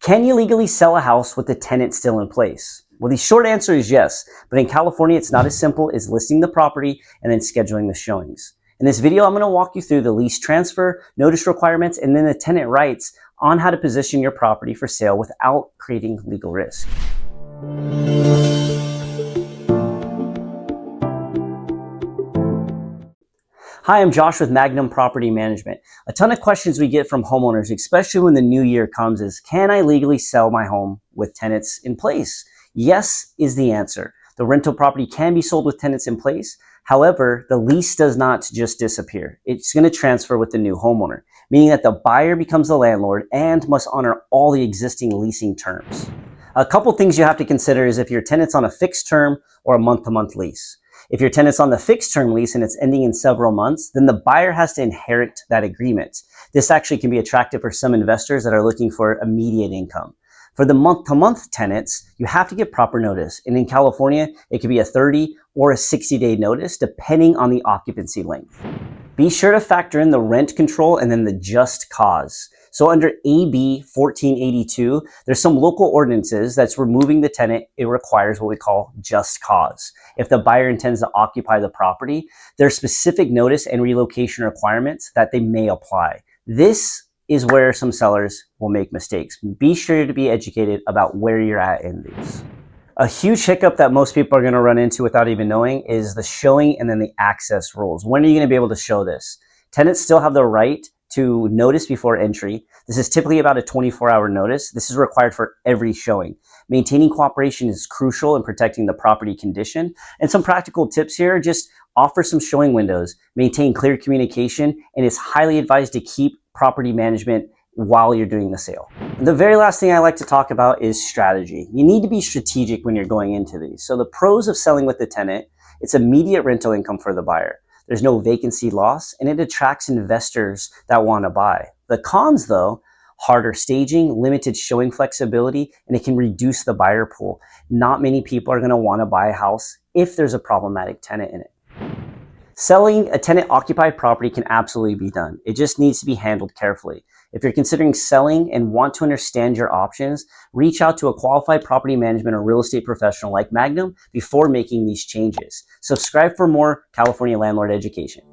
Can you legally sell a house with the tenant still in place? Well, the short answer is yes, but in California, it's not as simple as listing the property and then scheduling the showings. In this video, I'm going to walk you through the lease transfer, notice requirements, and then the tenant rights on how to position your property for sale without creating legal risk. Hi, I'm Josh with Magnum Property Management. A ton of questions we get from homeowners, especially when the new year comes, is can I legally sell my home with tenants in place? Yes is the answer. The rental property can be sold with tenants in place. However, the lease does not just disappear. It's going to transfer with the new homeowner, meaning that the buyer becomes the landlord and must honor all the existing leasing terms. A couple things you have to consider is if your tenant's on a fixed term or a month-to-month lease. If your tenant's on the fixed term lease and it's ending in several months, then the buyer has to inherit that agreement. This actually can be attractive for some investors that are looking for immediate income. For the month-to-month tenants, you have to give proper notice. And in California, it could be a 30 or a 60-day notice, depending on the occupancy length. Be sure to factor in the rent control and then the just cause. So under AB 1482, there's some local ordinances that's removing the tenant. It requires what we call just cause. If the buyer intends to occupy the property, there's specific notice and relocation requirements that they may apply. This is where some sellers will make mistakes. Be sure to be educated about where you're at in these. A huge hiccup that most people are going to run into without even knowing is the showing and then the access rules. When are you going to be able to show this? Tenants still have the right to notice before entry. This is typically about a 24-hour notice. This is required for every showing. Maintaining cooperation is crucial in protecting the property condition. And some practical tips here, just offer some showing windows, maintain clear communication, and it's highly advised to keep property management while you're doing the sale. And the very last thing I like to talk about is strategy. You need to be strategic when you're going into these. So the pros of selling with the tenant, it's immediate rental income for the buyer. There's no vacancy loss, and it attracts investors that want to buy. The cons, though, harder staging, limited showing flexibility, and it can reduce the buyer pool. Not many people are going to want to buy a house if there's a problematic tenant in it. Selling a tenant-occupied property can absolutely be done. It just needs to be handled carefully. If you're considering selling and want to understand your options, reach out to a qualified property management or real estate professional like Magnum before making these changes. Subscribe for more California landlord education.